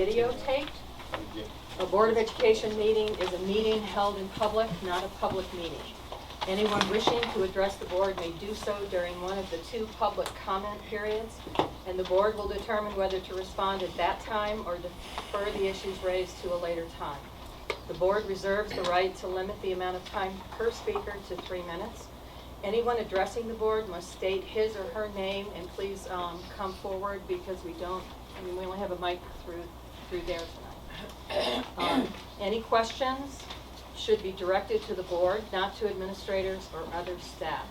videotaped. A Board of Education meeting is a meeting held in public, not a public meeting. Anyone wishing to address the board may do so during one of the 2 public comment periods, and the board will determine whether to respond at that time or defer the issues raised to a later time. The board reserves the right to limit the amount of time per speaker to 3 minutes. Anyone addressing the board must state his or her name, and please come forward because we only have a mic through there tonight. Any questions should be directed to the board, not to administrators or other staff.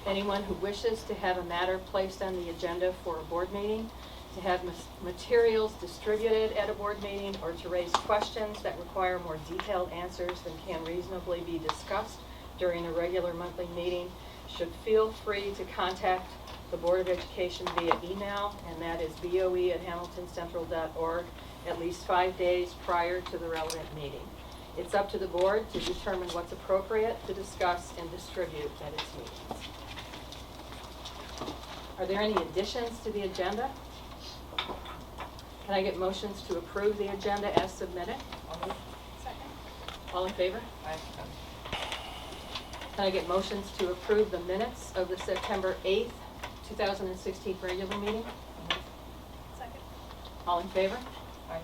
Anyone who wishes to have a matter placed on the agenda for a board meeting, to have materials distributed at a board meeting, or to raise questions that require more detailed answers than can reasonably be discussed during a regular monthly meeting should feel free to contact the Board of Education via email, and that is boe@hamiltoncentral.org, at least 5 days prior to the relevant meeting. It's up to the board to determine what's appropriate to discuss and distribute at its meetings. Are there any additions to the agenda? Can I get motions to approve the agenda as submitted? Second. All in favor? Aye. Can I get motions to approve the minutes of the September 8th, 2016 regular meeting? Second. All in favor? Aye.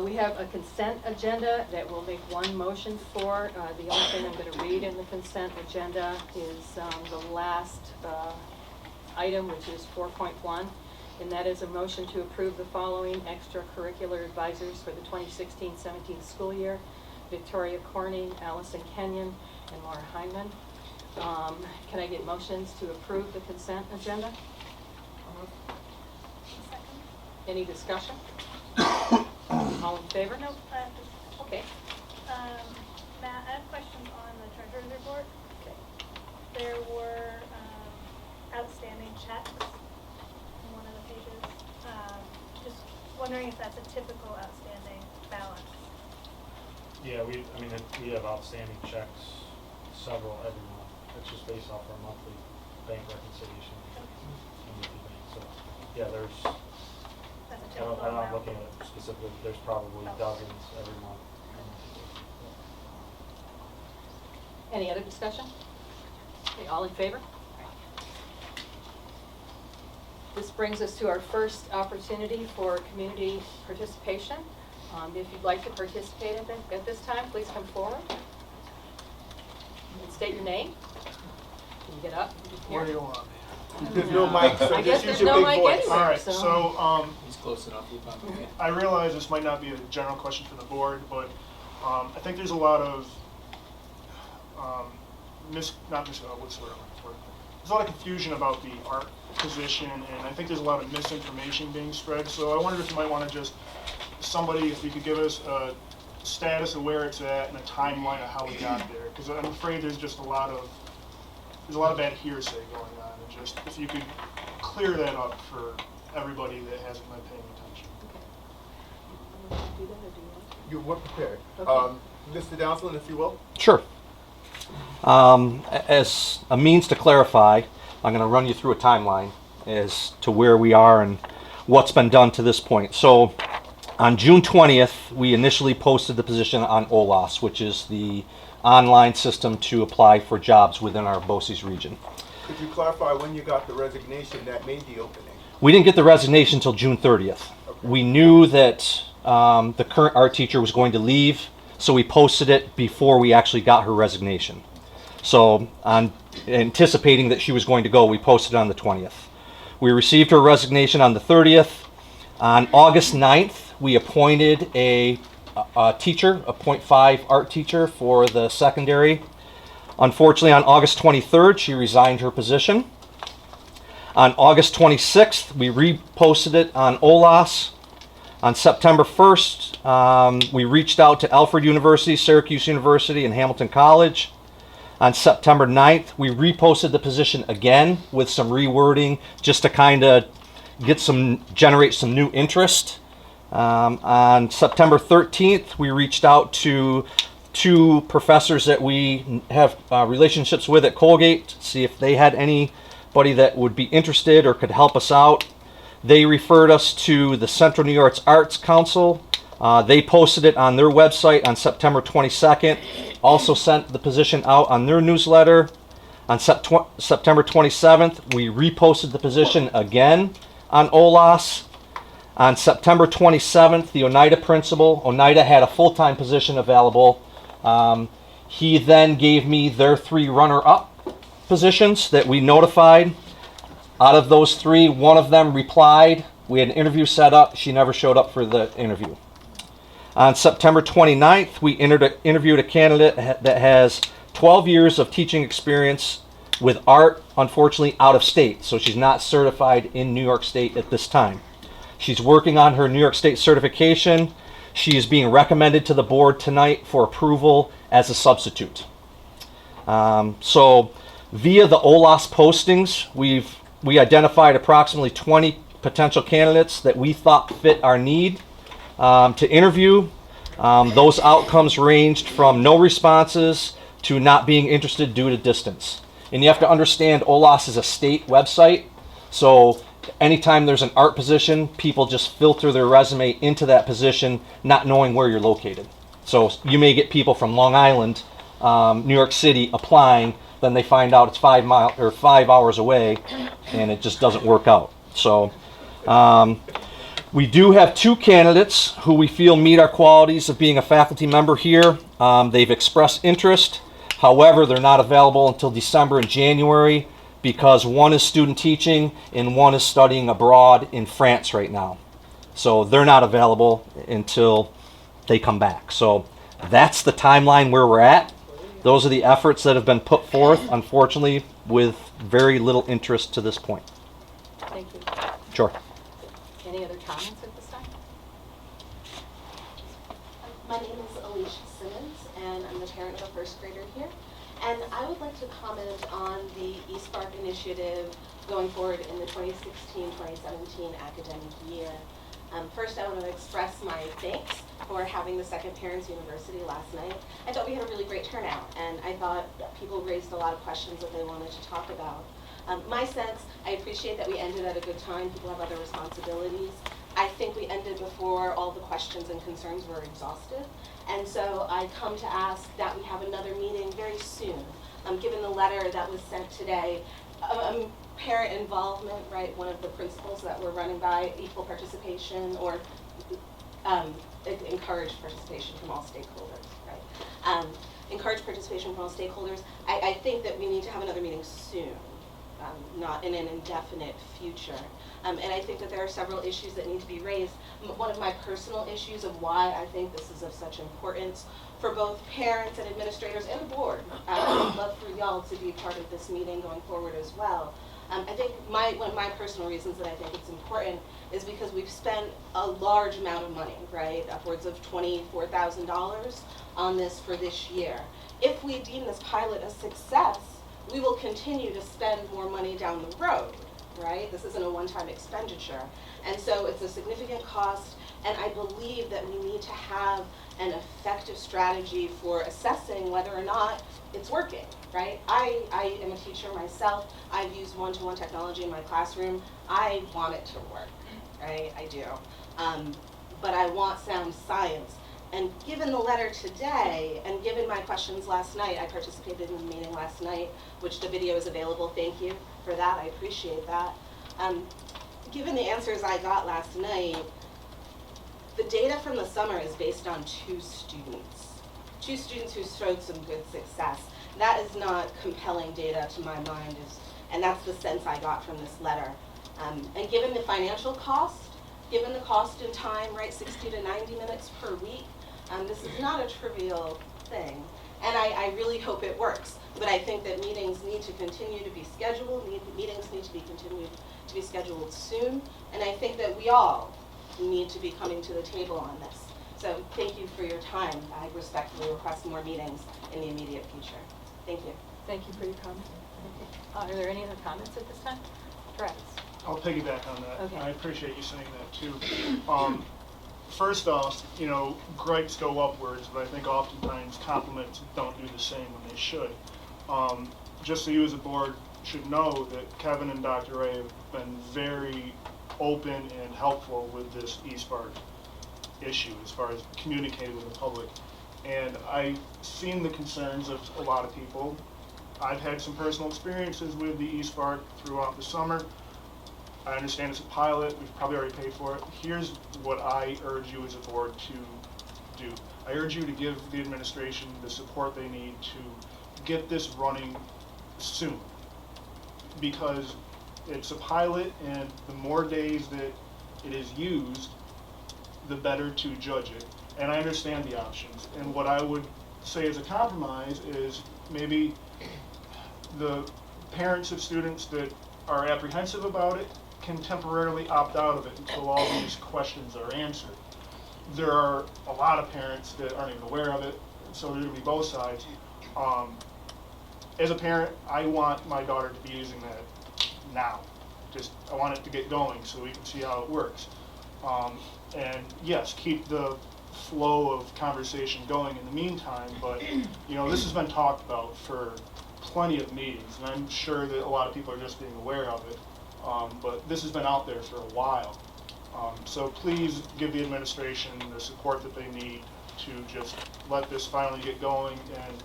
We have a consent agenda that we'll make one motion for. The only thing I'm going to read in the consent agenda is the last item, which is 4.1, and that is a motion to approve the following extracurricular advisors for the 2016-17 school year: Victoria Corning, Allison Kenyon, and Laura Hyman. Can I get motions to approve the consent agenda? Second. Any discussion? All in favor? Nope. Okay. Matt, I have questions on the treasurer's report. Okay. There were outstanding checks in one of the pages. Just wondering if that's a typical outstanding balance. Yeah, we have outstanding checks, several every month. It's just based off our monthly bank reconciliation. So, yeah, That's a typical I'm not amount. looking at it specifically, there's probably dozens every month. Any other discussion? Okay, all in favor? This brings us to our first opportunity for community participation. If you'd like to participate at this time, please come forward and state your name. Can you get up? Where do you want me? There's no mic, so I guess just there's use your no big mic voice. anywhere. All right, so- so He's close enough. You're fine. I realize this might not be a general question for the board, but I think there's a lot of what's the word I'm looking for? There's a lot of confusion about the art position, and I think there's a lot of misinformation being spread. So I wondered if you might want to if you could give us a status of where it's at and a timeline of how we got there, because I'm afraid there's just a lot of bad hearsay going on, and just if you could clear that up for everybody that hasn't been paying attention. Okay. Do that, or do you want to? You were prepared. Okay. Mr. Downson, if you will. Sure. As a means to clarify, I'm going to run you through a timeline as to where we are and what's been done to this point. So on June 20th, we initially posted the position on OLAS, which is the online system to apply for jobs within our BOCES region. Could you clarify when you got the resignation that made the opening? We didn't get the resignation until June 30th. Okay. We knew that the current art teacher was going to leave, so we posted it before we actually got her resignation. So, on anticipating that she was going to go, we posted it on the 20th. We received her resignation on the 30th. On August 9th, we appointed a teacher, a .5 art teacher for the secondary. Unfortunately, on August 23rd, she resigned her position. On August 26th, we reposted it on OLAS. On September 1st, we reached out to Alfred University, Syracuse University, and Hamilton College. On September 9th, we reposted the position again with some rewording just to kind of generate some new interest. On September 13th, we reached out to 2 professors that we have relationships with at Colgate to see if they had anybody that would be interested or could help us out. They referred us to the Central New York Arts Council. They posted it on their website on September 22nd. Also sent the position out on their newsletter. On September 27th, we reposted the position again on OLAS. On September 27th, the Oneida principal, Oneida had a full-time position available. He then gave me their 3 runner-up positions that we notified. Out of those 3, one of them replied. We had an interview set up. She never showed up for the interview. On September 29th, we interviewed a candidate that has 12 years of teaching experience with art, unfortunately out of state. So she's not certified in New York State at this time. She's working on her New York State certification. She is being recommended to the board tonight for approval as a substitute. So via the OLAS postings, we identified approximately 20 potential candidates that we thought fit our need to interview. Those outcomes ranged from no responses to not being interested due to distance. And you have to understand OLAS is a state website, so anytime there's an art position, people just filter their resume into that position, not knowing where you're located. So you may get people from Long Island, New York City applying, then they find out it's 5 hours away, and it just doesn't work out. So we do have 2 candidates who we feel meet our qualities of being a faculty member here. They've expressed interest. However, they're not available until December and January because one is student teaching and one is studying abroad in France right now. So they're not available until they come back. So that's the timeline where we're at. Those are the efforts that have been put forth, unfortunately, with very little interest to this point. Thank you. Sure. Any other comments at this time? My name is Alicia Simmons, and I'm the parent of a first grader here. And I would like to comment on the eSpark initiative going forward in the 2016-2017 academic year. First, I want to express my thanks for having the Second Parents University last night. I thought we had a really great turnout, and I thought people raised a lot of questions that they wanted to talk about. My sense, I appreciate that we ended at a good time. People have other responsibilities. I think we ended before all the questions and concerns were exhausted. And so I come to ask that we have another meeting very soon. Given the letter that was sent today, parent involvement, right? One of the principles that we're running by, equal participation or encourage participation from all stakeholders, right? Encourage participation from all stakeholders. I think that we need to have another meeting soon. Not in an indefinite future. And I think that there are several issues that need to be raised. One of my personal issues of why I think this is of such importance for both parents and administrators and the board. I would love for y'all to be part of this meeting going forward as well. I think one of my personal reasons that I think it's important is because we've spent a large amount of money, right? Upwards of $24,000 on this for this year. If we deem this pilot a success, we will continue to spend more money down the road, right? This isn't a one-time expenditure. And so it's a significant cost, and I believe that we need to have an effective strategy for assessing whether or not it's working, right? I am a teacher myself. I've used one-to-one technology in my classroom. I want it to work, right? I do. But I want sound science. And given the letter today, and given my questions last night, I participated in the meeting last night, which the video is available. Thank you for that. I appreciate that. Given the answers I got last night, the data from the summer is based on 2 students. 2 students who showed some good success. That is not compelling data to my mind, and that's the sense I got from this letter. And given the financial cost, given the cost in time, right, 60 to 90 minutes per week, this is not a trivial thing. And I really hope it works. But I think that meetings need to continue to be scheduled. Meetings need to be continued to be scheduled soon. And I think that we all need to be coming to the table on this. So thank you for your time. I respectfully request more meetings in the immediate future. Thank you. Thank you for your comment. Are there any other comments at this time? Travis? I'll piggyback on that. Okay. I appreciate you saying that too. First off, gripes go upwards, but I think oftentimes compliments don't do the same when they should. Just so you as a board should know that Kevin and Dr. Ray have been very open and helpful with this eSpark issue as far as communicating with the public. And I've seen the concerns of a lot of people. I've had some personal experiences with the eSpark throughout the summer. I understand it's a pilot, we've probably already paid for it. Here's what I urge you as a board to do. I urge you to give the administration the support they need to get this running soon. Because it's a pilot, and the more days that it is used, the better to judge it. And I understand the options. And what I would say as a compromise is maybe the parents of students that are apprehensive about it can temporarily opt out of it until all these questions are answered. There are a lot of parents that aren't even aware of it, so there are going to be both sides. As a parent, I want my daughter to be using that now. I want it to get going so we can see how it works. And yes, keep the flow of conversation going in the meantime, but this has been talked about for plenty of meetings, and I'm sure that a lot of people are just being aware of it. But this has been out there for a while. So please give the administration the support that they need to just let this finally get going, and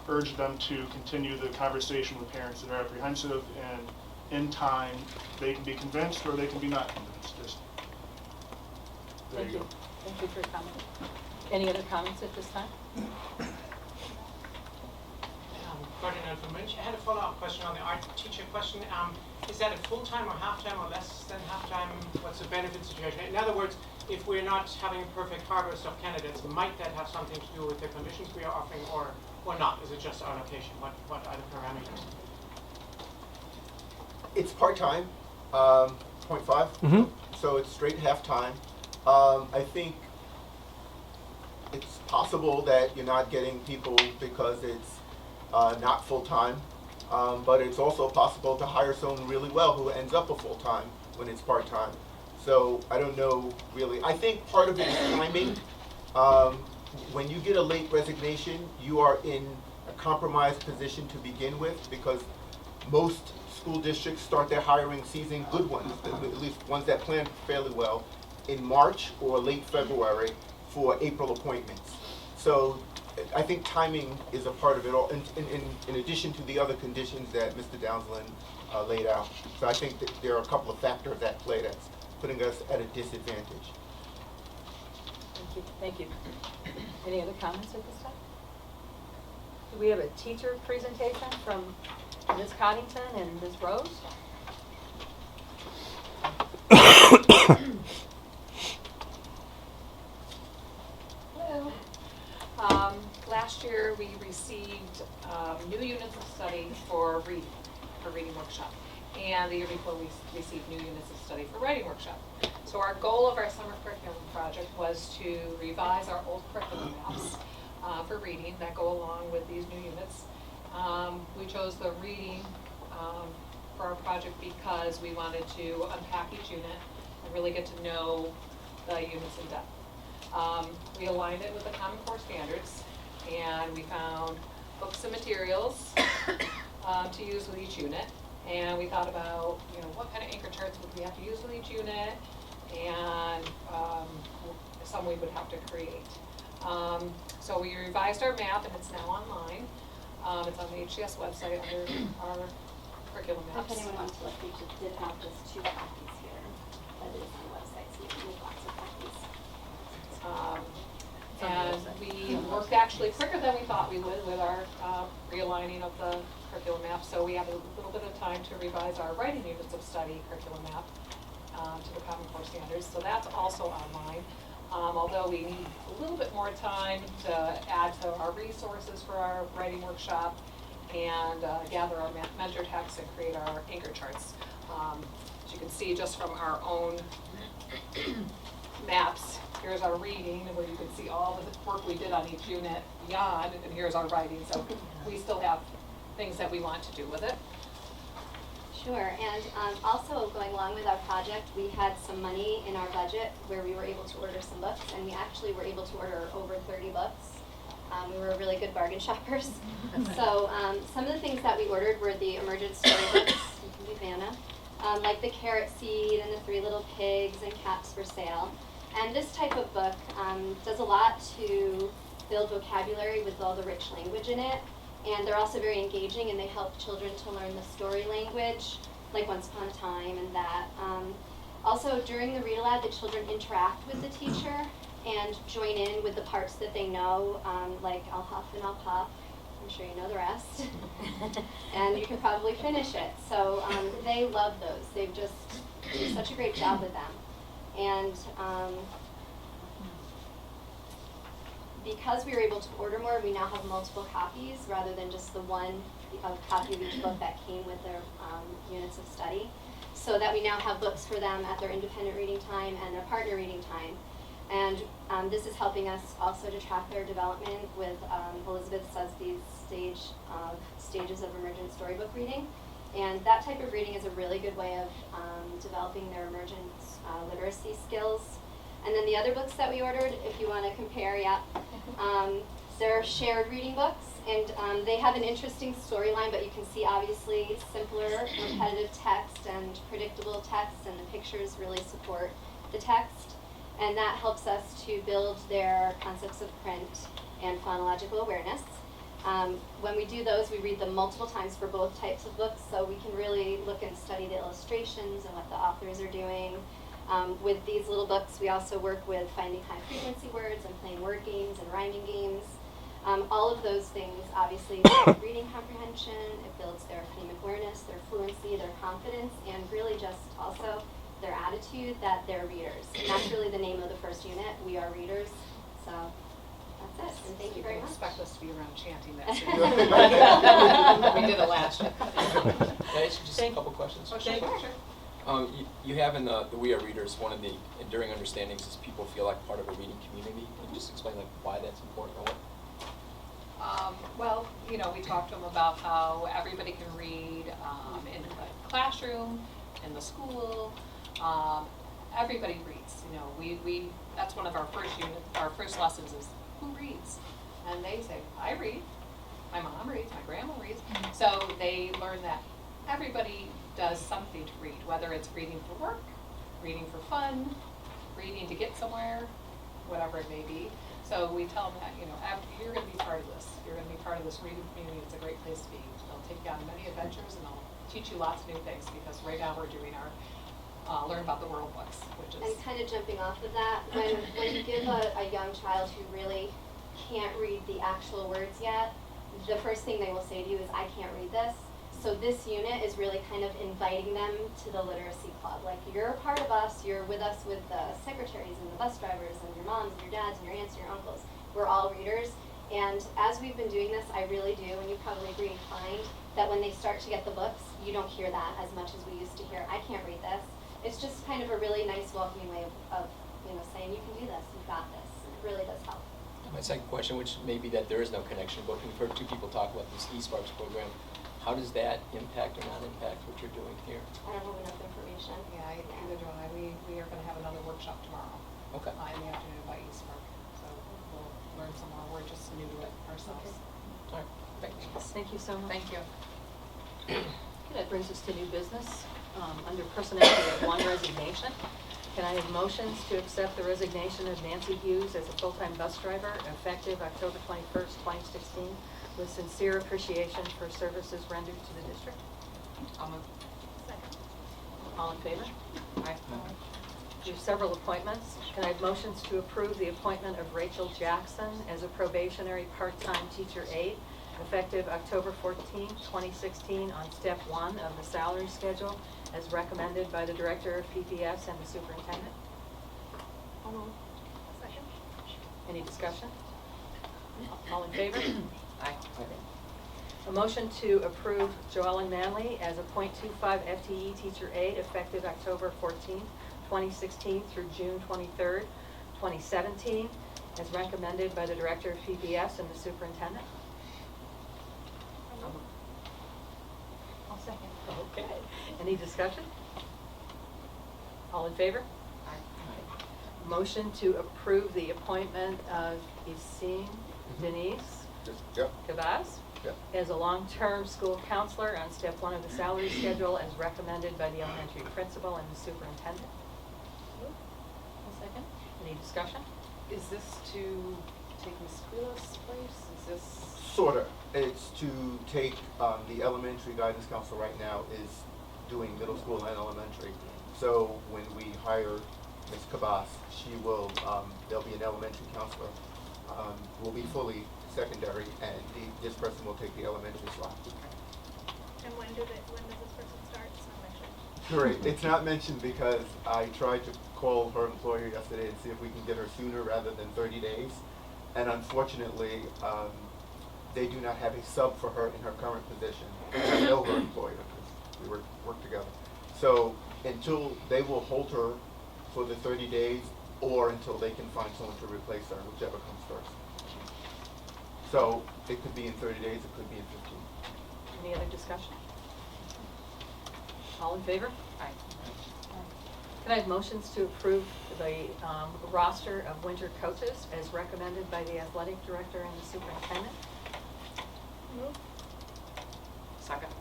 urge them to continue the conversation with parents that are apprehensive, and in time they can be convinced or they can be not convinced. Just there Thank you you. go. Thank you for your comment. Any other comments at this time? Ferdinand from Munch. I had a follow-up question on the art teacher question. Is that a full-time or half-time or less than half-time? What's the benefit situation? In other words, if we're not having a perfect harvest of candidates, might that have something to do with the conditions we are offering, or not? Is it just our location? What are the parameters? It's part-time, 0.5, so it's straight half-time. I think it's possible that you're not getting people because it's not full-time, but it's also possible to hire someone really well who ends up a full-time when it's part-time. So I don't know really. I think part of it is timing. When you get a late resignation, you are in a compromised position to begin with, because most school districts start their hiring season, good ones, at least ones that plan fairly well, in March or late February for April appointments. So I think timing is a part of it all, in addition to the other conditions that Mr. Downsland laid out. So I think that there are a couple of factors at play that's putting us at a disadvantage. Thank you. Thank you. Any other comments at this time? Do we have a teacher presentation from Ms. Coddington and Ms. Rose? Hello. Last year, we received new units of study for reading workshop. And the year before, we received new units of study for writing workshop. So our goal of our summer curriculum project was to revise our old curriculum maps for reading that go along with these new units. We chose the reading for our project because we wanted to unpack each unit and really get to know the units in depth. We aligned it with the Common Core standards, and we found books and materials to use with each unit. And we thought about, what kind of anchor charts would we have to use with each unit, and some we would have to create. So we revised our map, and it's now online. It's on the HCS website under our curriculum maps. If anyone wants to look, we did have this 2 copies here, but it is on the website, so you can make lots of copies. And we worked actually quicker than we thought we would with our realigning of the curriculum map. So we have a little bit of time to revise our writing units of study curriculum map to the Common Core standards. So that's also online. Although we need a little bit more time to add to our resources for our writing workshop and gather our mentor texts and create our anchor charts. As you can see just from our own maps, here's our reading, where you can see all the work we did on each unit beyond, and here's our writing. So we still have things that we want to do with it. Sure, and also going along with our project, we had some money in our budget where we were able to order some books, and we actually were able to order over 30 books. We were really good bargain shoppers. So some of the things that we ordered were the emergent storybooks, Vanna, like The Carrot Seed and The Three Little Pigs and Cats for Sale. And this type of book does a lot to build vocabulary with all the rich language in it. And they're also very engaging, and they help children to learn the story language, like Once Upon a Time and that. Also, during the read aloud, the children interact with the teacher and join in with the parts that they know, like I'll huff and I'll puff. I'm sure you know the rest. And you can probably finish it. So they love those. They've just done such a great job with them. And because we were able to order more, we now have multiple copies rather than just the one copy of each book that came with their units of study. So that we now have books for them at their independent reading time and their partner reading time. And this is helping us also to track their development with Elizabeth Susby's stages of emergent storybook reading. And that type of reading is a really good way of developing their emergent literacy skills. And then the other books that we ordered, if you want to compare, they're shared reading books. And they have an interesting storyline, but you can see obviously simpler, repetitive text and predictable text, and the pictures really support the text. And that helps us to build their concepts of print and phonological awareness. When we do those, we read them multiple times for both types of books, so we can really look and study the illustrations and what the authors are doing. With these little books, we also work with finding high-frequency words and playing word games and rhyming games. All of those things obviously build reading comprehension, it builds their phonemic awareness, their fluency, their confidence, and really just also their attitude that they're readers. And that's really the name of the first unit, We Are Readers. So that's it, and thank you very much. Expect us to be around chanting that. We did it last year. Can I ask you just a couple questions? Oh, sure. You have in the We Are Readers, one of the enduring understandings is people feel like part of a reading community. Can you just explain like why that's important or what? Well, you know, we talked to them about how everybody can read in the classroom, in the school. Everybody reads. You know, we that's one of our first our first lessons is who reads, and they say I read. My mom reads. My grandma reads. So they learn that everybody does something to read, whether it's reading for work, reading for fun, reading to get somewhere, whatever it may be. So we tell them that, you know, you're going to be part of this. You're going to be part of this reading community. It's a great place to be. They'll take you on many adventures, and they'll teach you lots of new things, because right now we're doing our Learn About the World books, which is... And kind of jumping off of that, when you give a young child who really can't read the actual words yet, the first thing they will say to you is, I can't read this. So this unit is really kind of inviting them to the literacy club. Like, you're a part of us, you're with us with the secretaries and the bus drivers and your moms and your dads and your aunts and your uncles. We're all readers. And as we've been doing this, I really do, and you probably agree and find, that when they start to get the books, you don't hear that as much as we used to hear, I can't read this. It's just kind of a really nice welcoming way of you know, saying, you can do this, you've got this. And it really does help. My second question, which may be that there is no connection, but we've heard two people talk about this eSparks program. How does that impact or not impact what you're doing here? I don't have enough information. Yeah, either do I. We are going to have another workshop tomorrow. Okay. In the afternoon by eSpark. So we'll learn some more. We're just new to it ourselves. All right. Thanks. Thank you so much. Thank you. Okay, that brings us to new business. Under personnel, we have one resignation. Can I have motions to accept the resignation of Nancy Hughes as a full-time bus driver effective October 21st, 2016, with sincere appreciation for services rendered to the district? I'll move. Second. All in favor? Aye. We have several appointments. Can I have motions to approve the appointment of Rachel Jackson as a probationary part-time teacher aide effective October 14th, 2016 on step 1 of the salary schedule as recommended by the Director of PPS and the Superintendent? Second. Any discussion? All in favor? Aye. A motion to approve Joellen Manley as a .25 FTE teacher aide effective October 14th, 2016 through June 23rd, 2017, as recommended by the Director of PBS and the Superintendent. I'll second. Okay. Any discussion? All in favor? Aye. Motion to approve the appointment of Isine Denise Yep. Kavaz as a long-term school counselor on step 1 of the salary schedule as recommended by the elementary principal and the superintendent. A second. Any discussion? Is this to take Ms. Quilla's place? Is this? Sorta. It's to take, the elementary guidance counselor right now is doing middle school and elementary. So when we hire Ms. Cabas, she will, there'll be an elementary counselor, will be fully secondary, and this person will take the elementary slot. And when does this person start? It's not mentioned. Correct. It's not mentioned because I tried to call her employer yesterday and see if we can get her sooner rather than 30 days. And unfortunately, they do not have a sub for her in her current position. I know her employer because we work together. So until they will hold her for the 30 days or until they can find someone to replace her, whichever comes first. So it could be in 30 days, it could be in 15. Any other discussion? All in favor? Aye. Can I have motions to approve the roster of winter coaches as recommended by the athletic director and the superintendent? Move. Second.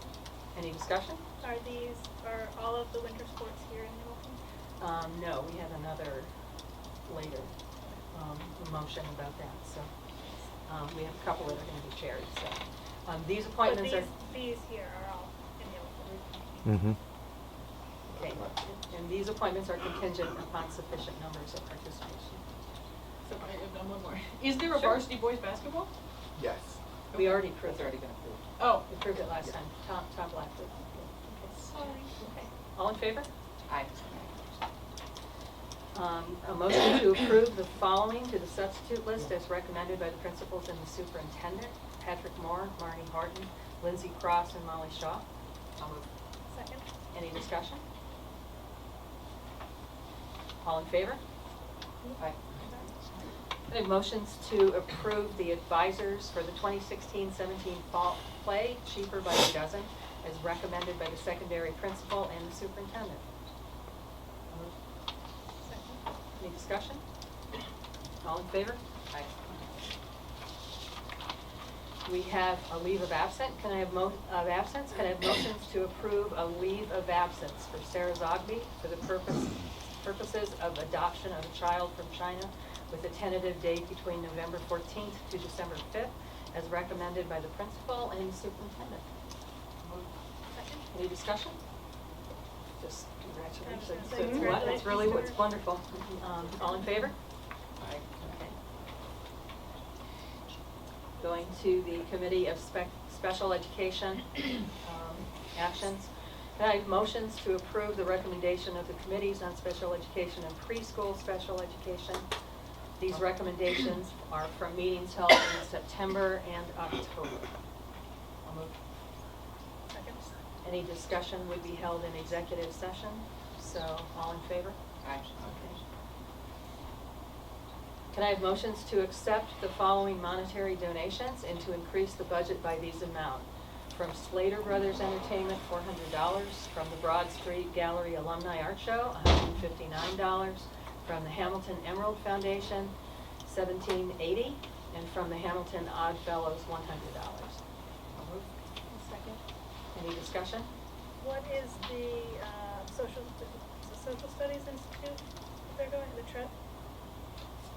Any discussion? Are all of the winter sports here in Hamilton? No, we have another later motion about that, so we have a couple that are going to be chaired, so. These appointments are. But these here are all in Hamilton. Mm-hmm. Okay, and these appointments are contingent upon sufficient numbers of participation. So I have one more. Is there a Sure. varsity boys basketball? Yes. We already approved That's it. already been approved. Oh. We approved it last time. Tom Blackwood. Sorry. Okay. All in favor? Aye. A motion to approve the following to the substitute list as recommended by the principals and the superintendent: Patrick Moore, Marnie Horton, Lindsay Cross, and Molly Shaw. I'll move. Second. Any discussion? All in favor? Aye. I have motions to approve the advisors for the 2016-17 fall play, cheaper by the dozen, as recommended by the secondary principal and the superintendent. Second. Any discussion? All in favor? Aye. We have a leave of absence. Can I have Can I have motions to approve a leave of absence for Sarah Zogby for the purposes of adoption of a child from China with a tentative date between November 14th to December 5th, as recommended by the principal and the superintendent. Second. Any discussion? Just congratulations. I was gonna say It's congratulations really, to it's her. wonderful. All in favor? Aye. Okay. Going to the Committee of Special Education actions. Can I have motions to approve the recommendation of the committees on special education and preschool special education? These recommendations are from meetings held in September and October. I'll move. Second. Any discussion would be held in executive session, so all in favor? Aye. Okay. Can I have motions to accept the following monetary donations and to increase the budget by these amounts? From Slater Brothers Entertainment, $400. From the Broad Street Gallery Alumni Art Show, $159. From the Hamilton Emerald Foundation, $1780. And from the Hamilton Odd Fellows, $100. I'll move. Second. Any discussion? What is the Social Studies Institute that they're going, the trip?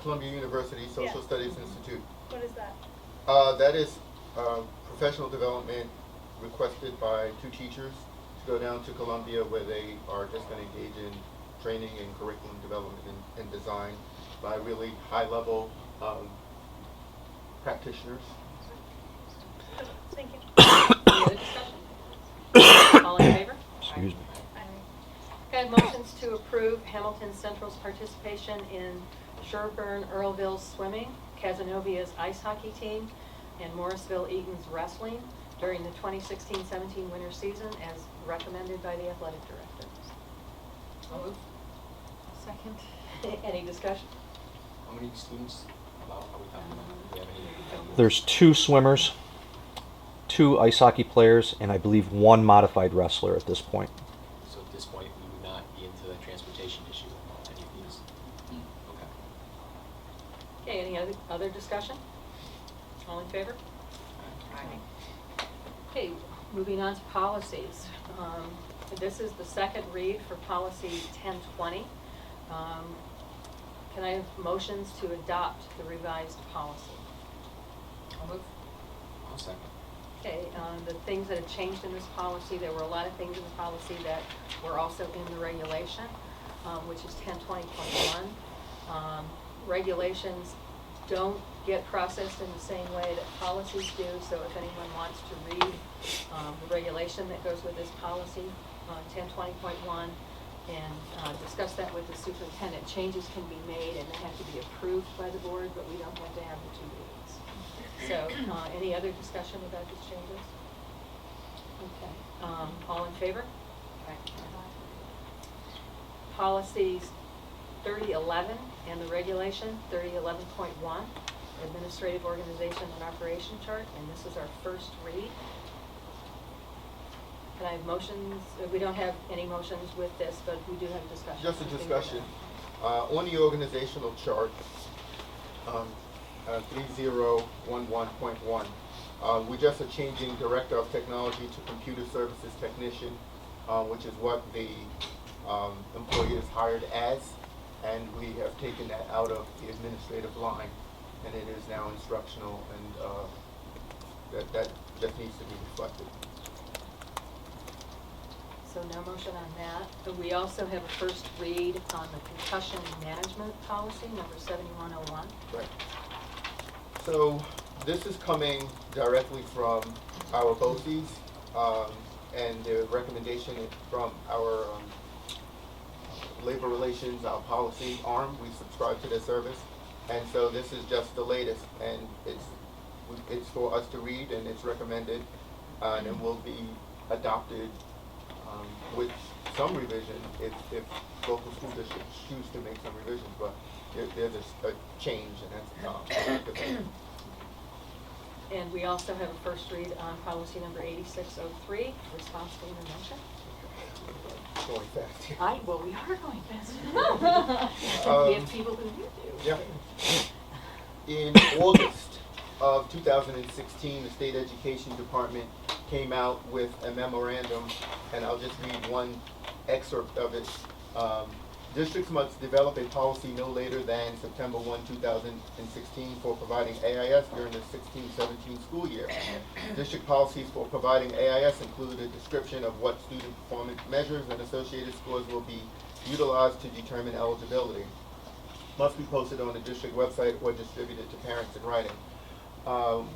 Columbia University Social Yeah. Studies Institute. What is that? That is professional development requested by 2 teachers to go down to Columbia, where they are just going to engage in training and curriculum development and design by really high-level practitioners. Thank you. Any other discussion? All in favor? Excuse me. Aye. Okay, I have motions to approve Hamilton Central's participation in Sherburne Earlville's swimming, Casanovia's ice hockey team, and Morrisville Eaton's wrestling during the 2016-17 winter season as recommended by the athletic director. I'll move. Second. Any discussion? How many students about are we talking about? Do we have any? There's 2 swimmers, 2 ice hockey players, and I believe 1 modified wrestler at this point. So at this point, we would not be into the transportation issue of any of these? Okay. Okay, any other discussion? All in favor? Aye. Okay, moving on to policies. This is the second read for policy 1020. Can I have motions to adopt the revised policy? I'll move. I'll second. Okay, the things that have changed in this policy, there were a lot of things in the policy that were also in the regulation, which is 1020.1. Regulations don't get processed in the same way that policies do, so if anyone wants to read the regulation that goes with this policy, 1020.1, and discuss that with the superintendent, changes can be made and they have to be approved by the board, but we don't have to have the 2 readings. So, any other discussion about these changes? Okay, all in favor? Policies 3011 and the regulation 3011.1, administrative organization and operation chart, and this is our first read. Can I have motions? We don't have any motions with this, but we do have a discussion. Just a discussion. On the organizational chart, 3011.1, we just are changing Director of Technology to Computer Services Technician, which is what the employee is hired as, and we have taken that out of the administrative line, and it is now instructional, and that just needs to be reflected. So no motion on that. But we also have a first read on the concussion management policy, number 7101. Right. So this is coming directly from our BOCES, and the recommendation is from our labor relations, our policy arm. We subscribe to their service, and so this is just the latest, and it's for us to read, and it's recommended, and it will be adopted with some revision if local school districts choose to make some revisions, but there's a change, and that's And we also have a first read on policy number 8603, responsible intervention. going fast here. Well, we are going fast. We have people who do. Yeah. In August of 2016, the State Education Department came out with a memorandum, and I'll just read one excerpt of it. Districts must develop a policy no later than September 1, 2016 for providing AIS during the 16-17 school year. District policies for providing AIS include a description of what student performance measures and associated scores will be utilized to determine eligibility. Must be posted on the district website or distributed to parents in writing.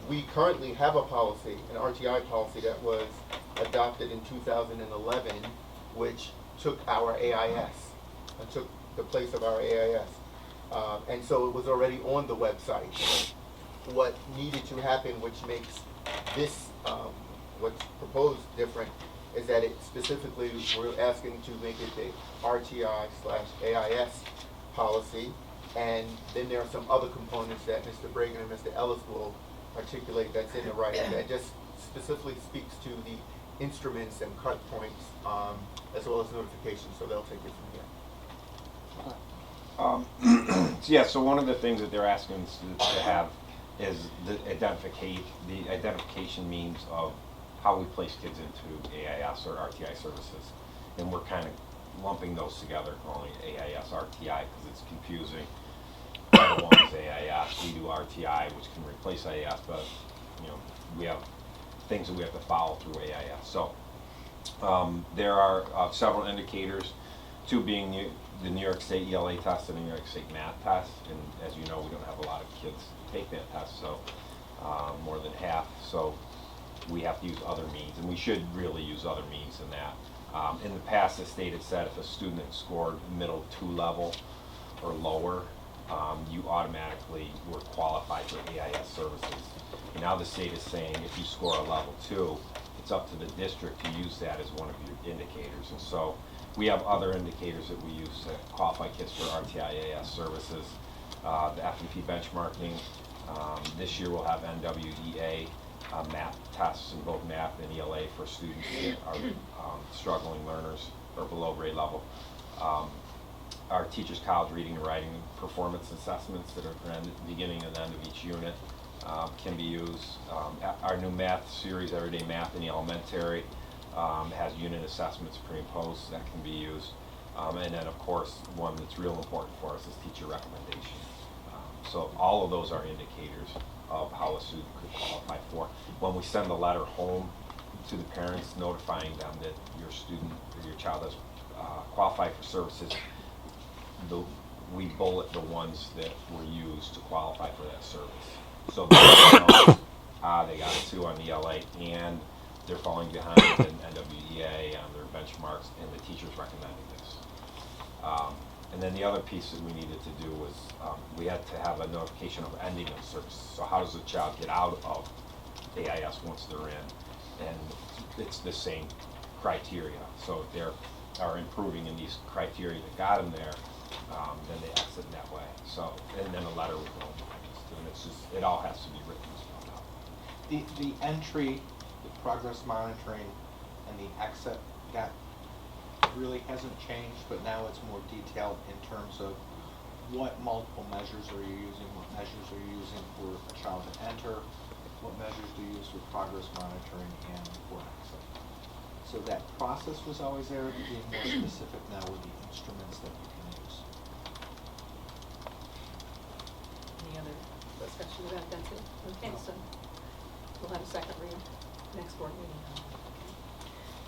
We currently have a policy, an RTI policy that was adopted in 2011, which took our AIS. It took the place of our AIS. And so it was already on the website. What needed to happen, which makes this, what's proposed different, is that it specifically, we're asking to make it the RTI/AIS policy. And then there are some other components that Mr. Bragan and Mr. Ellis will articulate that's in the writing that just specifically speaks to the instruments and cut points, as well as notifications, so they'll take it from here. Yeah, so one of the things that they're asking us to have is the identification means of how we place kids into AIS or RTI services. And we're kind of lumping those together, calling it AIS RTI because it's confusing. One is AIS, we do RTI, which can replace AIS, but we have things that we have to follow through AIS. So there are several indicators, two being the New York State ELA test and the New York State math test. And as you know, we don't have a lot of kids take that test, so more than half. So we have to use other means, and we should really use other means than that. In the past, the state had said if a student had scored middle 2 level or lower, you automatically were qualified for AIS services. And now the state is saying if you score a level 2, it's up to the district to use that as one of your indicators. And so we have other indicators that we use to qualify kids for RTI AIS services. The F&P benchmarking. This year we'll have NWEA math tests in both math and ELA for students that are struggling learners or below grade level. Our Teachers College reading and writing performance assessments that are beginning and end of each unit. can be used. Our new math series, Everyday Math in the Elementary, has unit assessments pre and post that can be used. And then, of course, one that's real important for us is teacher recommendation. So all of those are indicators of how a student could qualify for. When we send the letter home to the parents notifying them that your student or your child has qualified for services, we bullet the ones that were used to qualify for that service. So they know, they got a 2 on the LA and they're falling behind in NWEA on their benchmarks, and the teacher's recommending this. And then the other piece that we needed to do was we had to have a notification of ending of service. So how does the child get out of AIS once they're in? And it's the same criteria. So if they are improving in these criteria that got them there, then they exit in that way. So, and then a letter would go behind us too. And it's just, it all has to be written and spelled out. The entry, the progress monitoring, and the exit, that really hasn't changed, but now it's more detailed in terms of what multiple measures are you using, what measures are you using for a child to enter, what measures do you use for progress monitoring and for exit. So that process was always there, but being more specific now with the instruments that you can use. Any other discussion about that too? Okay, so we'll have a second read next board meeting.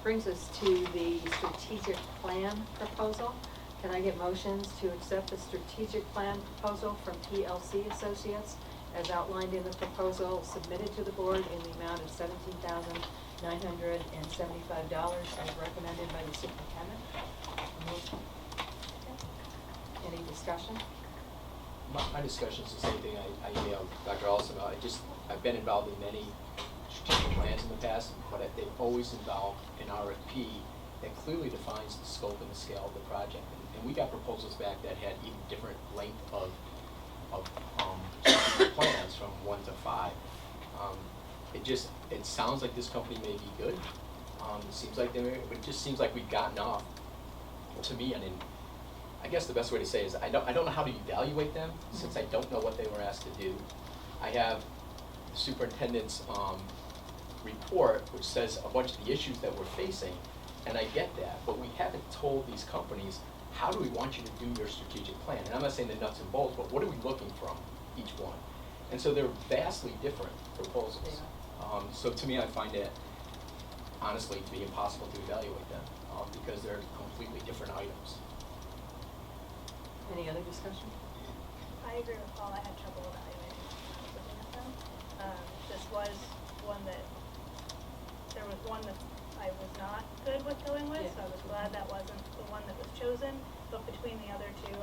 Brings us to the strategic plan proposal. Can I get motions to accept the strategic plan proposal from PLC Associates as outlined in the proposal submitted to the board in the amount of $17,975 as recommended by the superintendent? Any discussion? My discussion is the same thing I emailed Dr. Allison about. I've been involved in many strategic plans in the past, but they've always involved an RFP that clearly defines the scope and the scale of the project. And we got proposals back that had even different length of strategic plans from 1 to 5. It sounds like this company may be good. It seems like it just seems like we've gotten off. To me, and I guess the best way to say is I don't know how to evaluate them since I don't know what they were asked to do. I have the superintendent's report, which says a bunch of the issues that we're facing, and I get that, but we haven't told these companies, how do we want you to do your strategic plan? And I'm not saying the nuts and bolts, but what are we looking from each one? And so they're vastly different proposals. Yeah. So to me, I find it, honestly, to be impossible to evaluate them because they're completely different items. Any other discussion? I agree with Paul. I had trouble evaluating looking at them. This was one that, there was one that I was not good with going with, so I was glad that wasn't the one that was chosen. But between the other two,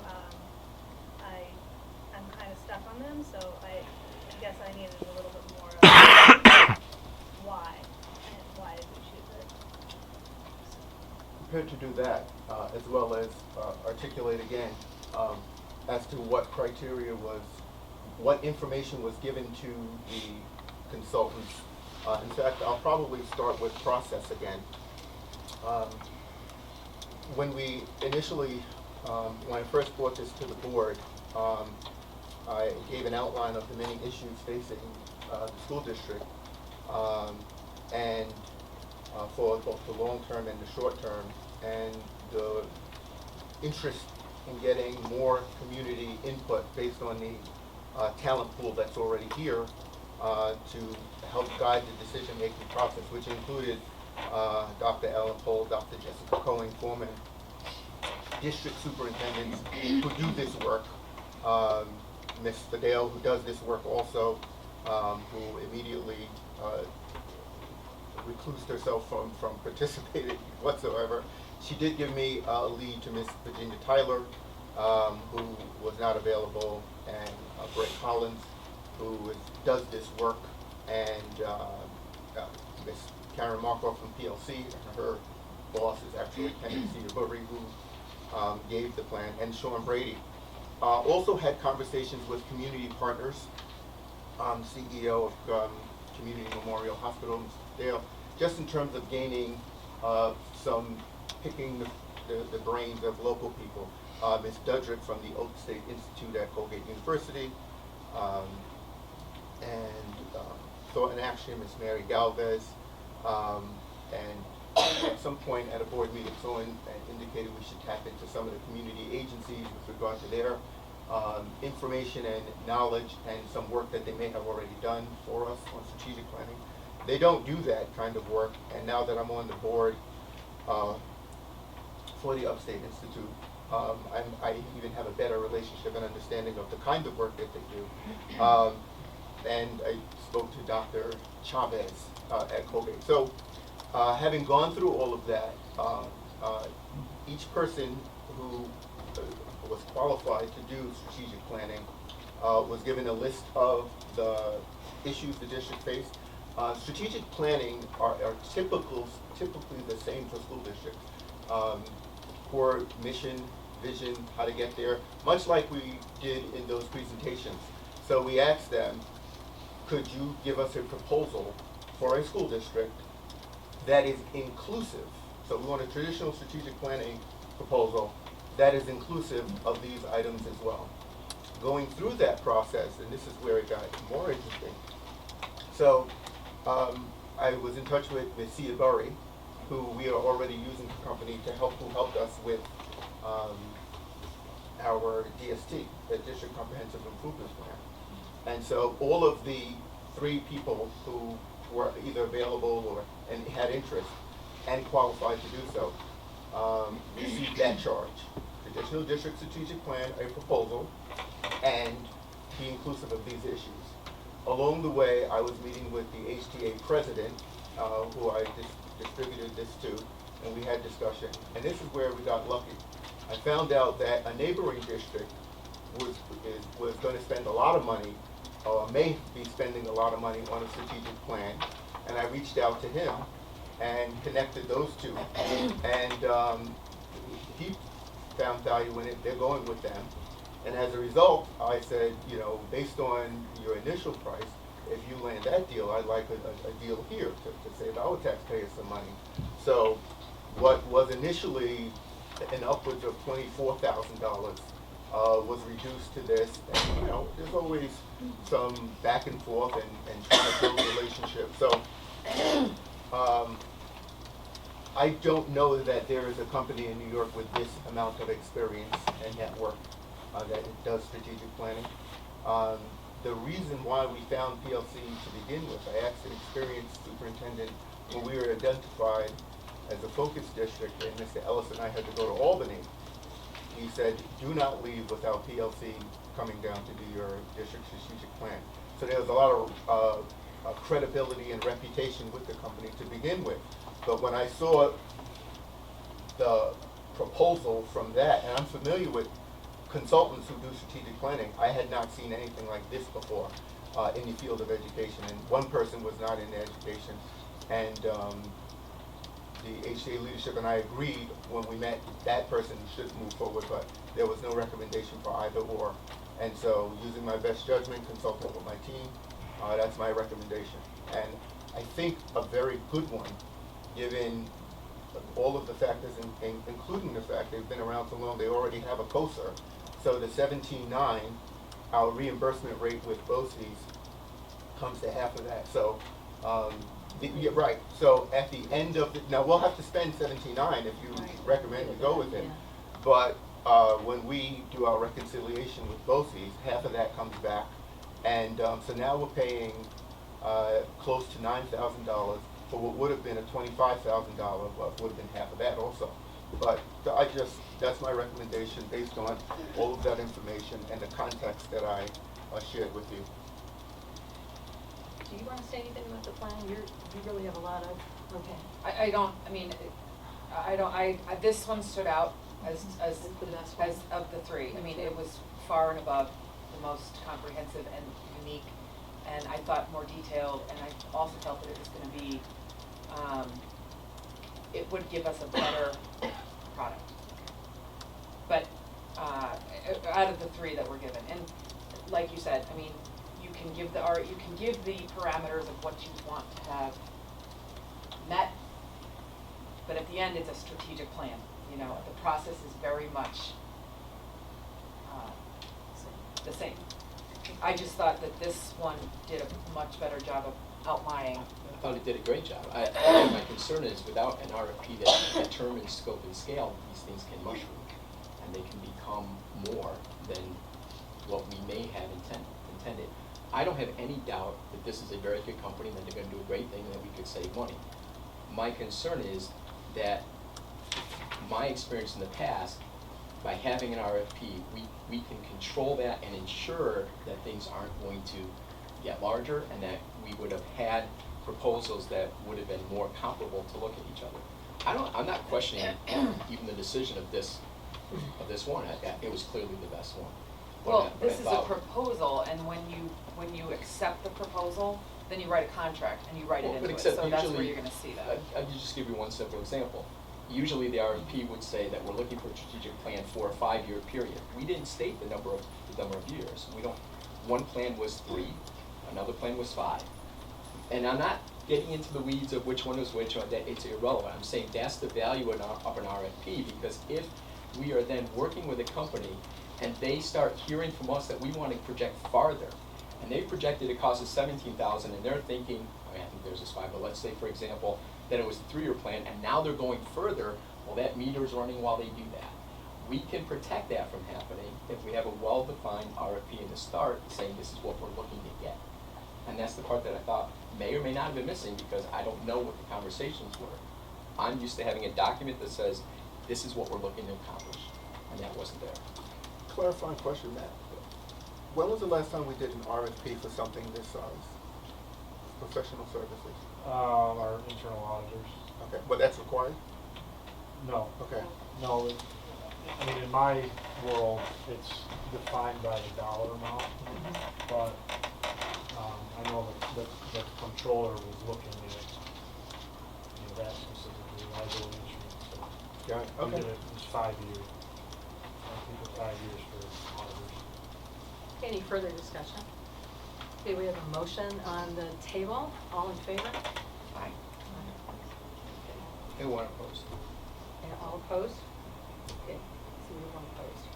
I'm kind of stuck on them, so I guess I needed a little bit more of why, and why did we choose it. Prepared to do that, as well as articulate again as to what criteria was, what information was given to the consultants. In fact, I'll probably start with process again. When we initially, when I first brought this to the board, I gave an outline of the many issues facing the school district, and for both the long term and the short term, and the interest in getting more community input based on the talent pool that's already here to help guide the decision-making process, which included Dr. Ellen Pohl, Dr. Jessica Cohen, former district superintendents who do this work, Ms. Fidel, who does this work also, who immediately reclused herself from participating whatsoever. She did give me a lead to Ms. Virginia Tyler, who was not available, and Brett Collins, who does this work, and Ms. Karen Markov from PLC, and her boss is actually Kenny Cedar-Burry, who gave the plan, and Sean Brady. Also had conversations with community partners, CEO of Community Memorial Hospital, Mr. Dale, just in terms of gaining some, picking the brains of local people. Ms. Dudrick from the Oak State Institute at Colgate University, and Thought and Action, Ms. Mary Galvez, and at some point at a board meeting, someone indicated we should tap into some of the community agencies with regard to their information and knowledge and some work that they may have already done for us on strategic planning. They don't do that kind of work, and now that I'm on the board for the Upstate Institute, I even have a better relationship and understanding of the kind of work that they do. And I spoke to Dr. Chavez at Colgate. So having gone through all of that, each person who was qualified to do strategic planning was given a list of the issues the district faced. Strategic planning are typically the same for school districts. Core mission, vision, how to get there, much like we did in those presentations. So we asked them, could you give us a proposal for a school district that is inclusive? So we want a traditional strategic planning proposal that is inclusive of these items as well. Going through that process, and this is where it got more interesting. So I was in touch with Sia Burry, who we are already using the company to who helped us with our DST, the District Comprehensive Improvement Plan. And so all of the 3 people who were either available and had interest and qualified to do so received that charge. Traditional district strategic plan, a proposal, and be inclusive of these issues. Along the way, I was meeting with the HTA president, who I distributed this to, and we had discussion. And this is where we got lucky. I found out that a neighboring district was going to spend a lot of money, or may be spending a lot of money on a strategic plan. And I reached out to him and connected those two. And he found value in it. They're going with them. And as a result, I said, based on your initial price, if you land that deal, I'd like a deal here to save our taxpayers some money. So what was initially an upwards of $24,000 was reduced to this. And, there's always some back and forth and trying to build relationships. So I don't know that there is a company in New York with this amount of experience and network that does strategic planning. The reason why we found PLC to begin with, I asked an experienced superintendent when we were identified as a focus district, and Mr. Ellis and I had to go to Albany. He said, do not leave without PLC coming down to do your district strategic plan. So there was a lot of credibility and reputation with the company to begin with. But when I saw the proposal from that, and I'm familiar with consultants who do strategic planning, I had not seen anything like this before in the field of education. And one person was not in education. And the HCA leadership and I agreed when we met that person should move forward, but there was no recommendation for either or. And so using my best judgment, consulting with my team, that's my recommendation. And I think a very good one, given all of the factors, including the fact they've been around so long, they already have a COSA. So the 17.9, our reimbursement rate with BOCES comes to half of that. So, yeah, right. So at the end of now we'll have to spend 17.9 if you recommend we go with it. But when we do our reconciliation with BOCES, half of that comes back. And so now we're paying close to $9,000 for what would have been a $25,000, well, it would have been half of that also. But that's my recommendation based on all of that information and the context that I shared with you. Do you want to say anything about the plan? You really have a lot of, okay. This one stood out as The best one. as of the 3. I mean, it was far and above the most comprehensive and unique, and I thought more detailed, and I also felt that it was going to be, it would give us a better product. But out of the 3 that were given, and like you said, I mean, you can give the parameters of what you want to have met, but at the end, it's a strategic plan. The process is very much the same. I just thought that this one did a much better job of outlining. I thought it did a great job. My concern is without an RFP that determines scope and scale, these things can mushroom. And they can become more than what we may have intended. I don't have any doubt that this is a very good company and that they're gonna do a great thing and that we could save money. My concern is that my experience in the past, by having an RFP, we can control that and ensure that things aren't going to get larger and that we would have had proposals that would have been more comparable to look at each other. I'm not questioning even the decision of this one. It was clearly the best one. Well, this is a proposal, and when you accept the proposal, then you write a contract and you write it into it, so that's where you're gonna see that. I'll just give you one simple example. Usually the RFP would say that we're looking for a strategic plan for a 5-year period. We didn't state the number of years. One plan was 3, another plan was 5. And I'm not getting into the weeds of which one is which, or that it's irrelevant. I'm saying that's the value of an RFP, because if we are then working with a company and they start hearing from us that we want to project farther, and they've projected a cost of $17,000, and they're thinking, I think there's this 5, but let's say, for example, that it was a 3-year plan, and now they're going further, well, that meter's running while they do that. We can protect that from happening if we have a well-defined RFP in the start saying this is what we're looking to get. And that's the part that I thought may or may not have been missing, because I don't know what the conversations were. I'm used to having a document that says, this is what we're looking to accomplish, and that wasn't there. Clarifying question, Matt. When was the last time we did an RFP for something this size? Professional services? Our internal auditors. Okay, but that's required? No. Okay. No, I mean, in my world, it's defined by the dollar amount, but I know that the controller was looking at, that specifically, liability insurance, so. Got it, We okay. did it was 5 years. I think it was 5 years for auditors. Any further discussion? Okay, we have a motion on the table. All in favor? Aye. They want to post. And all opposed? Okay, so we have one opposed.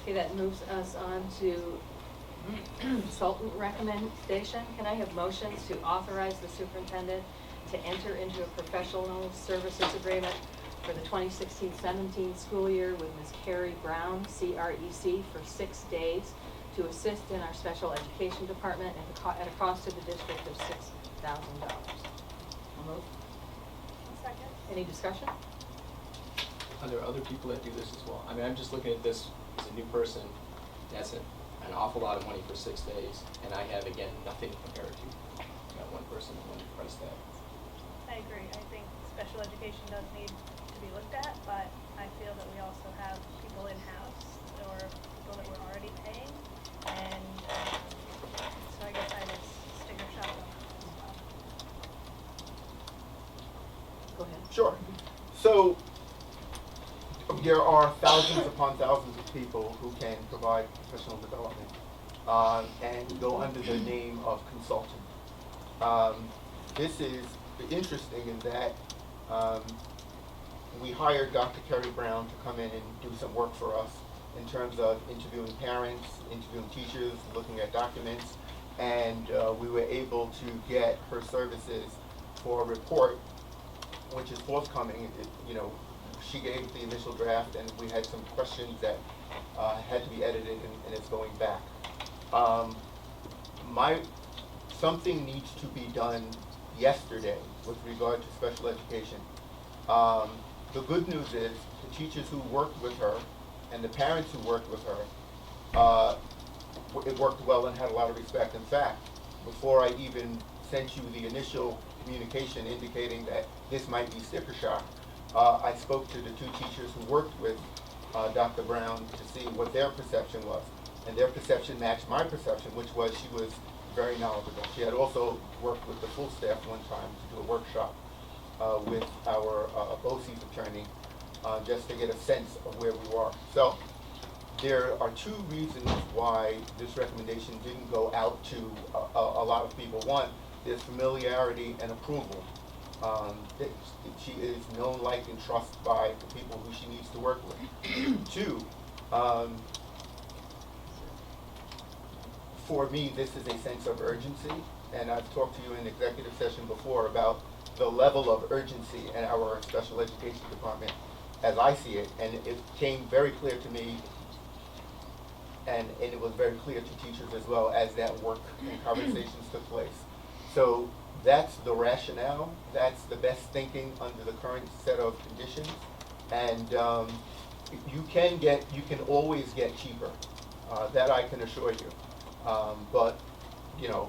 Okay, that moves us on to consultant recommendation. Can I have motions to authorize the superintendent to enter into a professional services agreement for the 2016-17 school year with Ms. Carrie Brown, CREC, for 6 days to assist in our special education department at a cost to the district of $6,000. I'll move. Second. Any discussion? Are there other people that do this as well? I mean, I'm just looking at this as a new person. That's an awful lot of money for 6 days, and I have, again, nothing to compare it to. Got one person and one price tag. I agree. I think special education does need to be looked at, but I feel that we also have people in-house or people that we're already paying, and so I guess I just stick a shot on that as well. Go ahead. Sure. So there are thousands upon thousands of people who can provide professional development and go under the name of consultant. This is interesting in that we hired Dr. Kerry Brown to come in and do some work for us in terms of interviewing parents, interviewing teachers, looking at documents, and we were able to get her services for a report, which is forthcoming. She gave the initial draft, and we had some questions that had to be edited, and it's going back. Something needs to be done yesterday with regard to special education. The good news is the teachers who worked with her and the parents who worked with her, it worked well and had a lot of respect. In fact, before I even sent you the initial communication indicating that this might be sticker shock, I spoke to the 2 teachers who worked with Dr. Brown to see what their perception was. And their perception matched my perception, which was she was very knowledgeable. She had also worked with the full staff one time to do a workshop with our BOCES attorney just to get a sense of where we were. So there are 2 reasons why this recommendation didn't go out to a lot of people. One, there's familiarity and approval. She is known, liked, and trusted by the people who she needs to work with. 2, for me, this is a sense of urgency, and I've talked to you in executive session before about the level of urgency in our special education department as I see it, and it came very clear to me, and it was very clear to teachers as well as that work and conversations took place. So that's the rationale, that's the best thinking under the current set of conditions, and you can always get cheaper, that I can assure you. But, you know,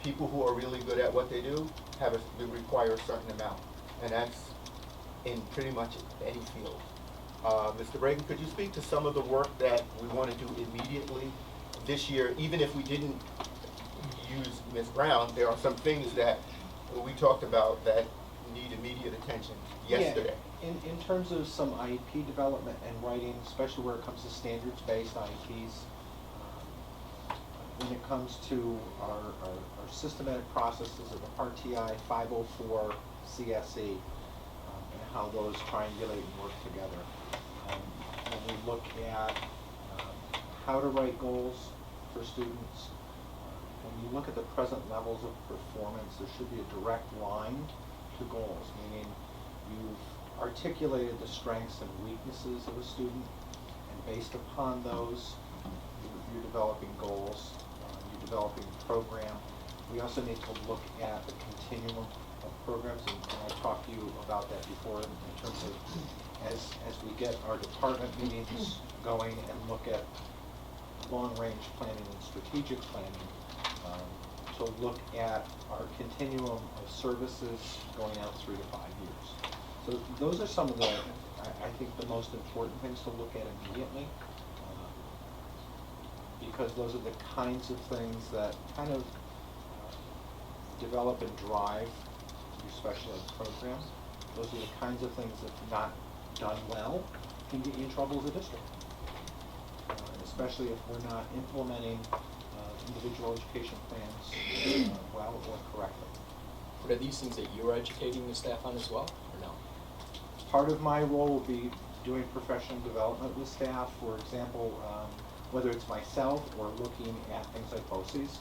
people who are really good at what they do they require a certain amount, and that's in pretty much any field. Mr. Bragan, could you speak to some of the work that we want to do immediately this year, even if we didn't use Ms. Brown? There are some things that we talked about that need immediate attention yesterday. Yeah. In terms of some IEP development and writing, especially where it comes to standards-based IEPs, when it comes to our systematic processes of RTI 504 CSE, and how those triangulate and work together. When we look at how to write goals for students, when you look at the present levels of performance, there should be a direct line to goals, meaning you've articulated the strengths and weaknesses of a student, and based upon those, you're developing goals, you're developing a program. We also need to look at the continuum of programs, and I talked to you about that before in terms of as we get our department meetings going and look at long-range planning and strategic planning, to look at our continuum of services going out 3 to 5 years. So those are some of the, I think, the most important things to look at immediately, because those are the kinds of things that kind of develop and drive your special ed program. Those are the kinds of things that, not done well, can get you in trouble as a district, especially if we're not implementing individual education plans well or correctly. But are these things that you're educating the staff on as well, or no? Part of my role will be doing professional development with staff. For example, whether it's myself or looking at things like BOCES.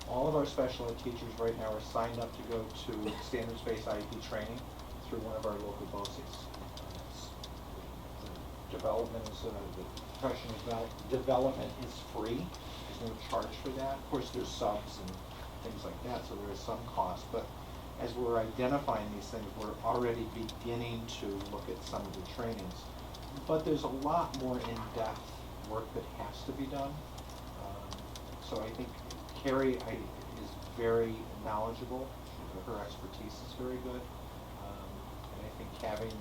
All of our special ed teachers right now are signed up to go to standards-based IEP training through one of our local BOCES. Development is, the professional development is free. There's no charge for that. Of course, there's subs and things like that, so there is some cost. But as we're identifying these things, we're already beginning to look at some of the trainings. But there's a lot more in-depth work that has to be done. So I think Carrie is very knowledgeable. Her expertise is very good. And I think having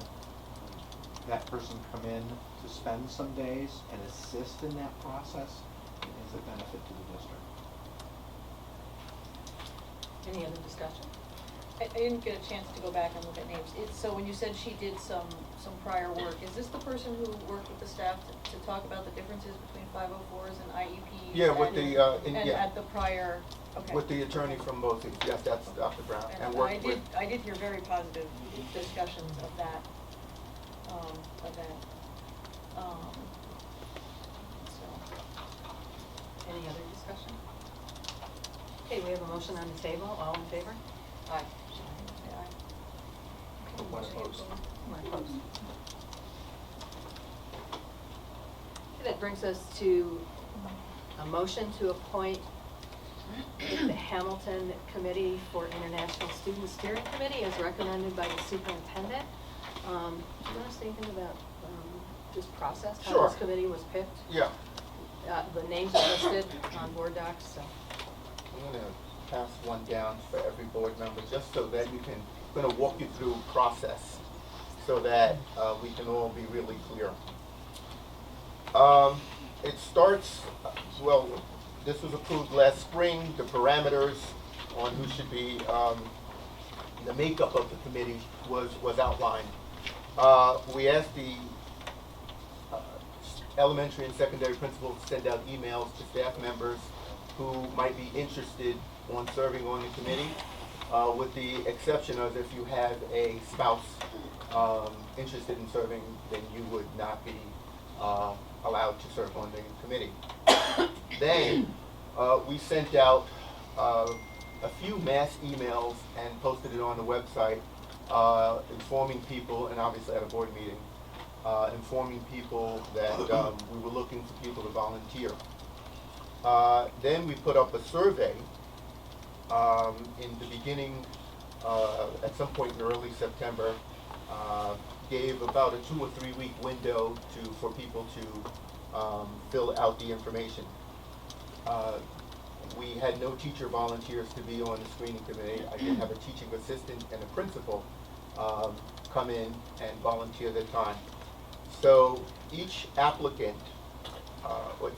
that person come in to spend some days and assist in that process is a benefit to the district. Any other discussion? I didn't get a chance to go back and look at names. So when you said she did some prior work, is this the person who worked with the staff to talk about the differences between 504s and IEPs? Yeah, with and at the prior, okay. With the attorney from BOCES, yes, that's Dr. Brown. And I did hear very positive discussions of that event. Any other discussion? Okay, we have a motion on the table. All in favor? Aye. Say aye. One opposed. One opposed. Okay, that brings us to a motion to appoint the Hamilton Committee for International Student Steering Committee as recommended by the superintendent. Do you want to say anything about this process, how Sure. this committee was picked? Yeah. The names are listed on board docs, so. I'm going to pass one down for every board member, just so that I'm going to walk you through process, so that we can all be really clear. It starts, well, this was approved last spring. The parameters on who should be, the makeup of the committee was outlined. We asked the elementary and secondary principals to send out emails to staff members who might be interested on serving on the committee, with the exception of if you have a spouse interested in serving, then you would not be allowed to serve on the committee. Then we sent out a few mass emails and posted it on the website, informing people, and obviously at a board meeting, informing people that we were looking for people to volunteer. Then we put up a survey in the beginning, at some point in early September, gave about a 2 or 3 week window for people to fill out the information. We had no teacher volunteers to be on the screening committee. I did have a teaching assistant and a principal come in and volunteer their time. So each applicant,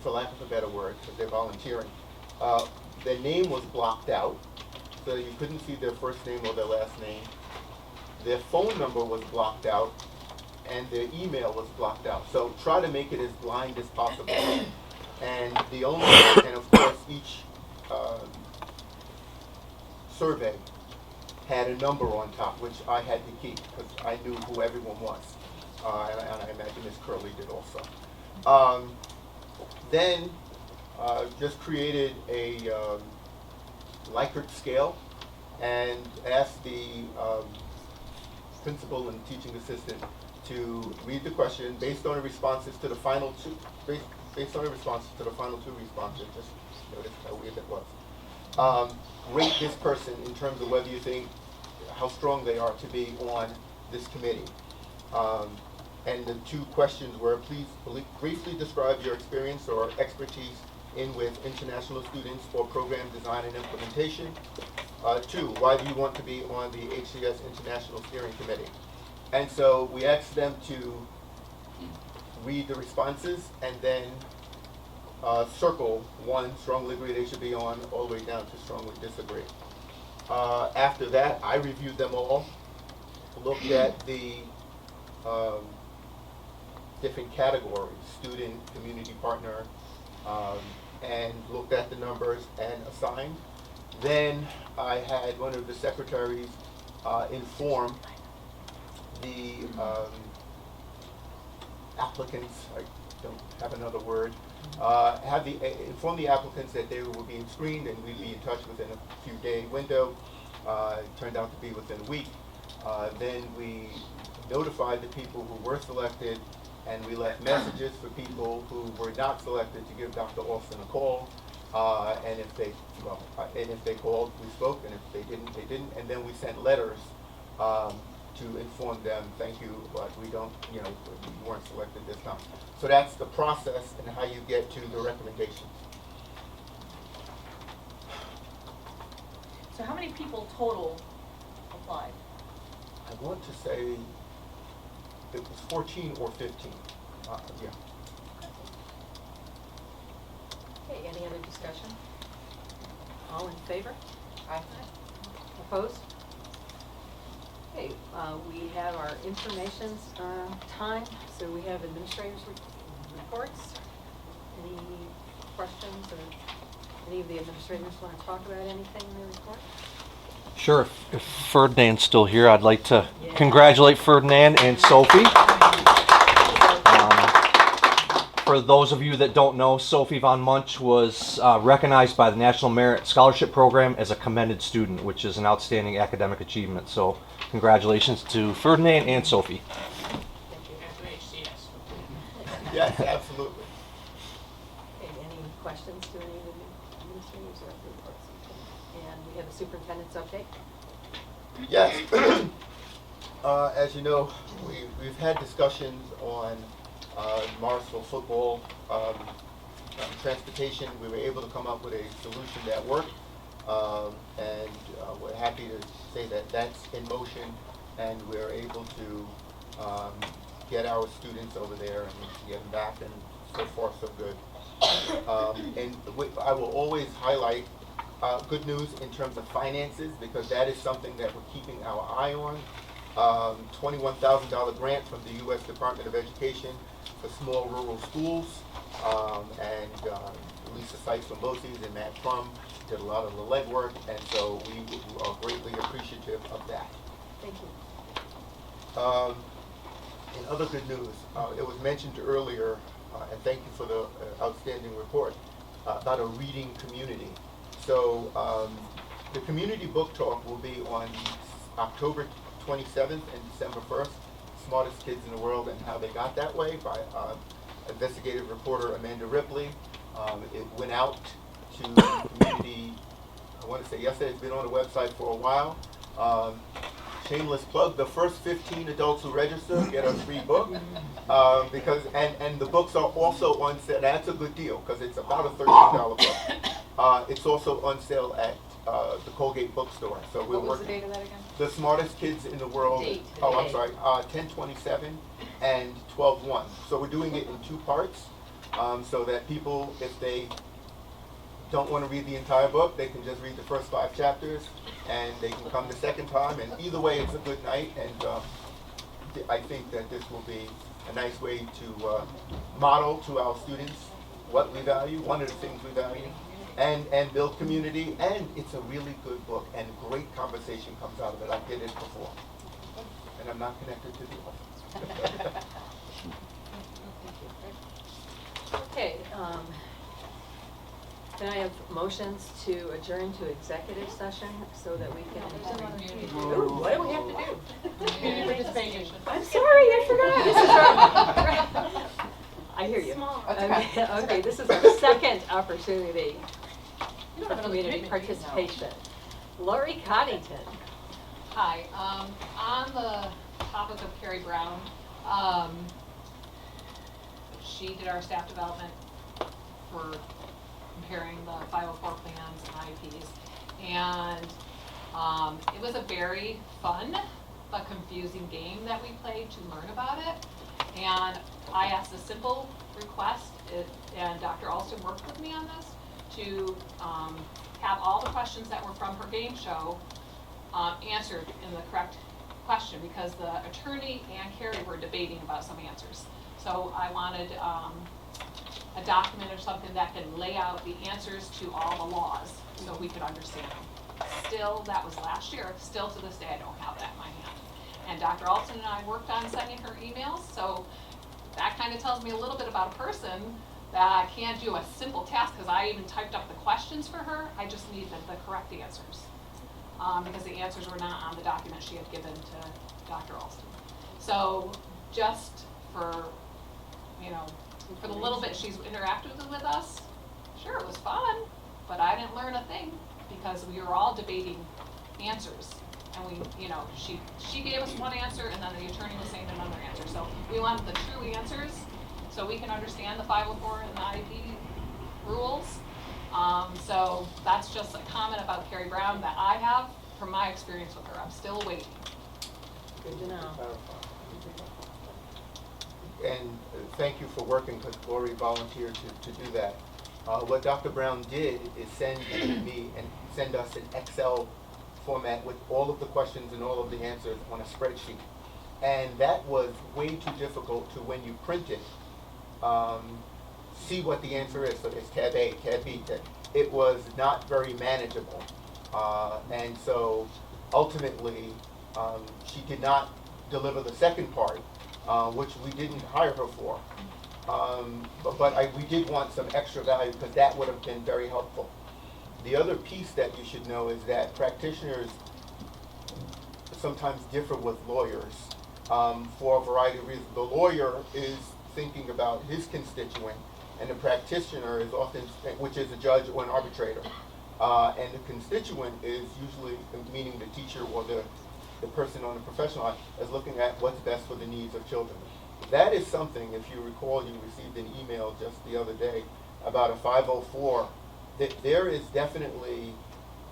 for lack of a better word, because they're volunteering, their name was blocked out, so you couldn't see their first name or their last name. Their phone number was blocked out, and their email was blocked out. So try to make it as blind as possible. And of course, each survey had a number on top, which I had to keep because I knew who everyone was, and I imagine Ms. Curley did also. Then just created a Likert scale and asked the principal and teaching assistant to read the question based on the responses to the final two. Based on the responses to the final 2 responses, just notice how weird that was. Rate this person in terms of whether you think how strong they are to be on this committee. And the 2 questions were, please briefly describe your experience or expertise with international students or program design and implementation. 2, why do you want to be on the HCS International Steering Committee? And so we asked them to read the responses and then circle 1, strongly agree they should be on, all the way down to strongly disagree. After that, I reviewed them all, looked at the different categories, student, community partner, and looked at the numbers and assigned. Then I had one of the secretaries inform the applicants, I don't have another word, inform the applicants that they were being screened and we'd be in touch within a few day window. It turned out to be within a week. Then we notified the people who were selected, and we left messages for people who were not selected to give Dr. Alston a call. And if they called, we spoke, and if they didn't, they didn't. And then we sent letters to inform them, thank you, but we don't, you weren't selected this time. So that's the process and how you get to the recommendations. So how many people total applied? I want to say it was 14 or 15. Yeah. Okay, any other discussion? All in favor? Aye. Opposed? Okay, we have our information time, so we have administrators' reports. Any questions, or any of the administrators want to talk about anything in their report? Sure, if Ferdinand's still here, I'd like to congratulate Ferdinand and Sophie. For those of you that don't know, Sophie Von Munch was recognized by the National Merit Scholarship Program as a commended student, which is an outstanding academic achievement. So congratulations to Ferdinand and Sophie. And to HCS. Yes, absolutely. Okay, any questions to any of the administrators or reports? And we have a superintendent's update. Yes. As you know, we've had discussions on Morrisville football, transportation. We were able to come up with a solution that worked, and we're happy to say that that's in motion, and we're able to get our students over there and get them back, and so far so good. And I will always highlight good news in terms of finances, because that is something that we're keeping our eye on. $21,000 grant from the U.S. Department of Education for small rural schools, and Lisa Sykes from BOCES and Matt Crum did a lot of the legwork, and so we are greatly appreciative of that. Thank you. In other good news, it was mentioned earlier, and thank you for the outstanding report. about a reading community. So the community book talk will be on October 27th and December 1st. Smartest Kids in the World and How They Got That Way by investigative reporter Amanda Ripley. It went out to the community, I want to say yesterday. It's been on the website for a while. Shameless plug, the first 15 adults who register get a free book, because and the books are also on sale. That's a good deal because it's about a $13 book. It's also on sale at the Colgate bookstore. So we're What was the working. date of that again? The Smartest Kids in the World. Date. Oh, I'm sorry. 10/27 and 12/1. So we're doing it in 2 parts, so that people, if they don't want to read the entire book, they can just read the first 5 chapters, and they can come the second time. And either way, it's a good night. And I think that this will be a nice way to model to our students what we value. One of the things we value. And build community, and it's a really good book, and great conversation comes out of it. I did it before, and I'm not connected to the office. Okay, can I have motions to adjourn to executive session so that we can? Ooh, what do we have to do? Community participation. I'm sorry, I forgot. This is our, I hear you. That's okay. That's Okay, okay. this is our second opportunity You don't for have another community commitment, do you? No. participation. Lori Coddington. Hi, on the topic of Carrie Brown, she did our staff development for comparing the 504 plans and IEPs. And it was a very fun but confusing game that we played to learn about it. And I asked a simple request, and Dr. Alston worked with me on this, to have all the questions that were from her game show answered in the correct question, because the attorney and Carrie were debating about some answers. So I wanted a document or something that can lay out the answers to all the laws so we could understand them. Still, that was last year, still to this day I don't have that in my hand. And Dr. Alston and I worked on sending her emails, so that kind of tells me a little bit about a person that can't do a simple task, because I even typed up the questions for her. I just needed the correct answers, because the answers were not on the document she had given to Dr. Alston. So just for, you know, for the little bit she's interacted with us, sure, it was fun, but I didn't learn a thing because we were all debating answers. And we, you know, she gave us one answer, and then the attorney was saying another answer. So we wanted the true answers so we can understand the 504 and the IEP rules. So that's just a comment about Carrie Brown that I have from my experience with her. I'm still waiting. Good to know. And thank you for working, because Lori volunteered to do that. What Dr. Brown did is send me and send us an Excel format with all of the questions and all of the answers on a spreadsheet. And that was way too difficult to, when you print it, see what the answer is. So there's tab A, tab B, tab. It was not very manageable. And so ultimately, she did not deliver the second part, which we didn't hire her for. But we did want some extra value, because that would have been very helpful. The other piece that you should know is that practitioners sometimes differ with lawyers for a variety of reasons. The lawyer is thinking about his constituent, and the practitioner is often, which is a judge or an arbitrator. And the constituent is usually, meaning the teacher or the person on the professional line, is looking at what's best for the needs of children. That is something, if you recall, you received an email just the other day about a 504, that there is definitely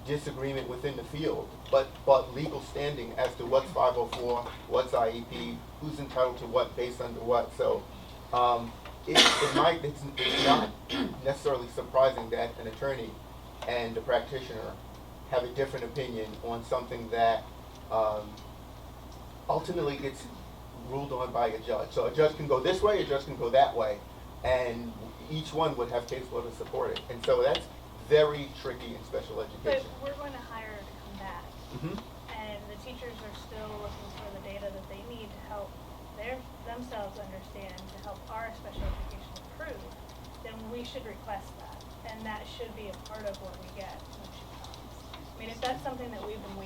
disagreement within the field, but legal standing as to what's 504, what's IEP, who's entitled to what, based under what. So it's not necessarily surprising that an attorney and a practitioner have a different opinion on something that ultimately gets ruled on by a judge. So a judge can go this way, a judge can go that way, and each one would have case law to support it. And so that's very tricky in special But education. we're going to hire her to come back, and the teachers are still looking for the data that they need to help themselves understand, to help our special education improve, then we should request that. and that should be a part of what we get when she comes. I mean, if that's something that we've been